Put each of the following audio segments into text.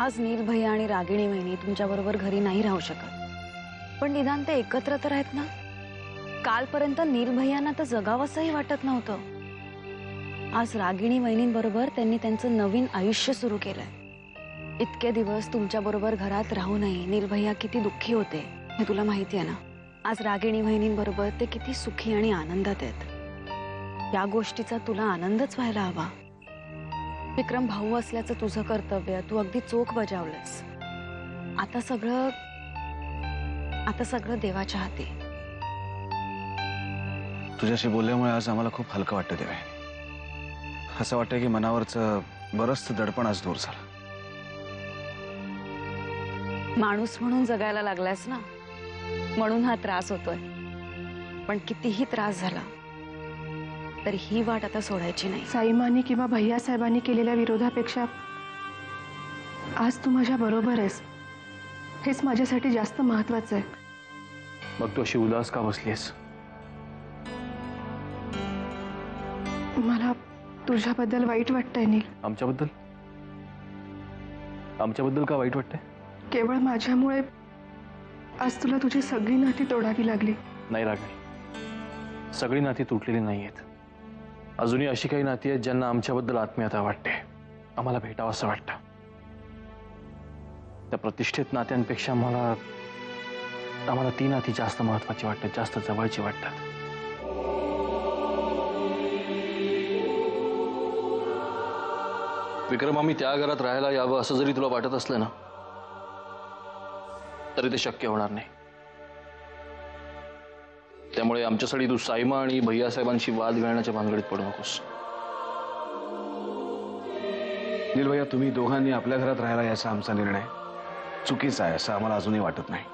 आज नील भैया आणि रागिणी वहिनी तुमच्या बरोबर घरी नाही राहू शकत, पण निदान ते एकत्र तर आहेत ना। कालपर्यंत नील भैयांना तर जगावंसंही वाटत नव्हतं। आज रागिणी वहिनींबरोबर त्यांनी त्यांचं नवीन आयुष्य सुरू केलंय। इतके दिवस तुमच्या बरोबर घरात राहूनही नील भैया किती दुःखी होते हे तुला माहिती आहे ना। आज रागिणी वहिनींबरोबर ते किती सुखी आणि आनंदात आहेत। या गोष्टीचा तुला आनंदच व्हायला हवा। विक्रम भाऊ असल्याचं तुझं कर्तव्य तू अगदी चोख बजावलंस। आता सगळं देवाच्या हाती। तुझ्याशी बोलल्यामुळे आज आम्हाला खूप हलकं वाटतं देवे। असं वाटतं की मनावरचं बरंचसं दडपण आज दूर झालं। माणूस म्हणून जगायला लागलास ना, म्हणून हा त्रास होतोय। पण कितीही त्रास झाला तर ही वाट आता सोडायची नाही। साईमानी किंवा भैया साहेबांनी केलेल्या विरोधापेक्षा आज तू माझ्या बरोबर आहेस, हेच माझ्यासाठी जास्त महत्त्वाचं आहे। मग तू अशी उदास का बसलीस? मला तुझ्याबद्दल वाईट वाटतंय नील। आमच्याबद्दल? आमच्याबद्दल का वाईट वाटतंय? केवळ माझ्यामुळे आज तुला तुझी सगळी नाती तोडावी लागली। नाही रागिणी, सगळी नाती तुटलेली नाहीयेत। अजूनही अशी काही नाती आहेत ज्यांना आमच्याबद्दल आत्मीयता वाटते, आम्हाला भेटावं असं वाटतं। त्या प्रतिष्ठित नात्यांपेक्षा आम्हाला ती नाती जास्त महत्त्वाची वाटतात, जास्त जवळची वाटतात। विक्रम, आम्ही त्या घरात राहायला यावं असं जरी तुला वाटत असलं ना, तरी ते शक्य होणार नाही। त्यामुळे आमच्यासाठी तू साईमा आणि भैया साहेबांशी वाद घालण्याच्या भानगडीत पडू नकोस। नील भैया, तुम्ही दोघांनी आपल्या घरात राहायला याचा आमचा निर्णय चुकीचा आहे असं आम्हाला अजूनही वाटत नाही।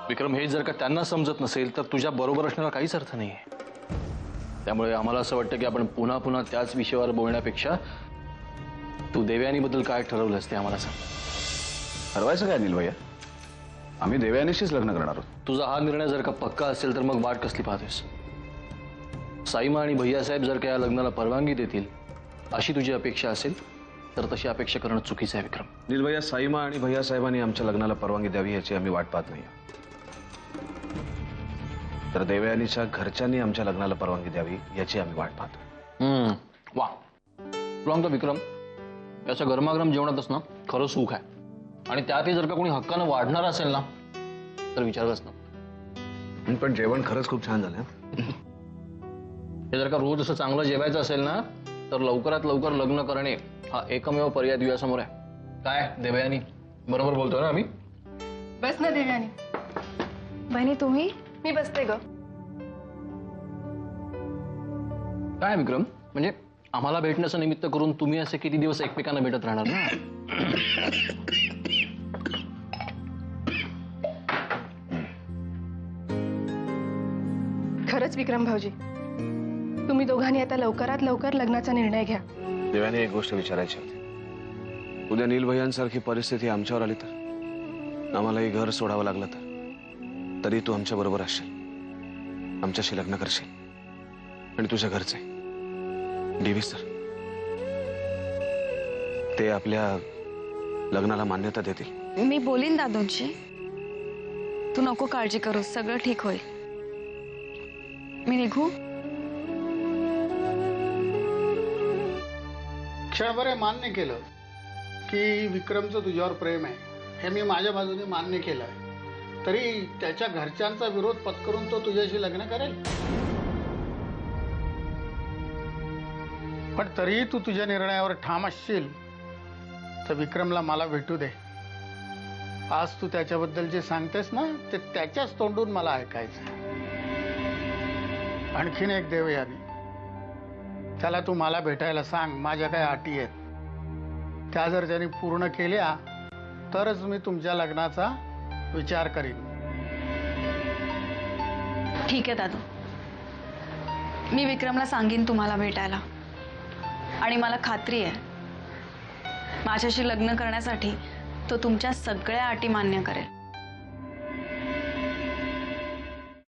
विक्रम, हे जर का त्यांना समजत नसेल तर तुझ्या बरोबर असण्याला काहीच अर्थ नाहीये। त्यामुळे आम्हाला असं वाटतं की आपण पुन्हा पुन्हा त्याच विषयावर बोलण्यापेक्षा तू देवयानीबद्दल काय ठरवलंस ते आम्हाला सांग। ठरवायचं काय नील भैया? आम्ही देवयानीशीच लग्न करणार आहोत। तुझा हा निर्णय जर का पक्का असेल तर मग वाट कसली पाहतोस? साईमा आणि भैया साहेब जर का या लग्नाला परवानगी देतील अशी तुझी अपेक्षा असेल तर तशी अपेक्षा करणं चुकीचं आहे विक्रम। नील भैया, साईमा आणि भैया साहेबांनी आमच्या लग्नाला परवानगी द्यावी याची आम्ही वाट पाहत नाही, तर देवयानीच्या घरच्यांनी आमच्या लग्नाला परवानगी द्यावी याची आम्ही वाट पाहतो। वा, तुला म्हणतो विक्रम, याच्या गरमागरम जेवणातच ना खरं सुख आहे। आणि त्यातही जर का कोणी हक्कानं वाढणार असेल ना तर विचारच ना। पण जेवण खरंच खूप छान झालं। हे जर का रोज असं चांगलं जेवायचं असेल ना तर लवकरात लवकर लग्न करणे हा एकमेव पर्याय तुझ्यासमोर आहे। काय देवयानी, बरोबर बोलतोय ना आम्ही? बस ना देवयानी। बहिणी तुम्ही? मी बसते ग। काय विक्रम, म्हणजे आम्हाला भेटण्याचं निमित्त करून तुम्ही असे किती दिवस एकमेकांना भेटत राहणार ना? खरंच विक्रम भाऊजी, तुम्ही दोघांनी आता लवकरात लवकर लग्नाचा निर्णय घ्या। देवानी, एक गोष्ट विचारायची होती। उद्या नील भैयांसारखी परिस्थिती आमच्यावर आली तर, आम्हालाही घर सोडावं लागलं तर, तरी तू आमच्या बरोबर असशील, आमच्याशी लग्न करशील आणि तुझ्या घरचे डीव्ही सर ते आपल्या लग्नाला मान्यता देतील। मी बोलीन दादूंशी, तू नको काळजी करू, सगळं ठीक होईल। मी निघू? क्षणभर मान्य केलं की विक्रमचं तुझ्यावर प्रेम आहे, हे मी माझ्या बाजूने मान्य केलं आहे, तरी त्याच्या घरच्यांचा विरोध पत्करून तो तुझ्याशी लग्न करेल? पण तरीही तू तुझ्या निर्णयावर ठाम असशील तर विक्रमला मला भेटू दे। आज तू त्याच्याबद्दल जे सांगतेस ना ते त्याच्याच तोंडून मला ऐकायचं। आणखीन एक देवयानी, त्याला तू मला भेटायला सांग। माझ्या काय अटी आहेत त्या जर त्यांनी पूर्ण केल्या तरच मी तुमच्या लग्नाचा विचार करीन। ठीक आहे दादू, मी विक्रमला सांगीन तुम्हाला भेटायला। आणि मला खात्री आहे माझ्याशी लग्न करण्यासाठी तो तुमच्या सगळ्या अटी मान्य करेल।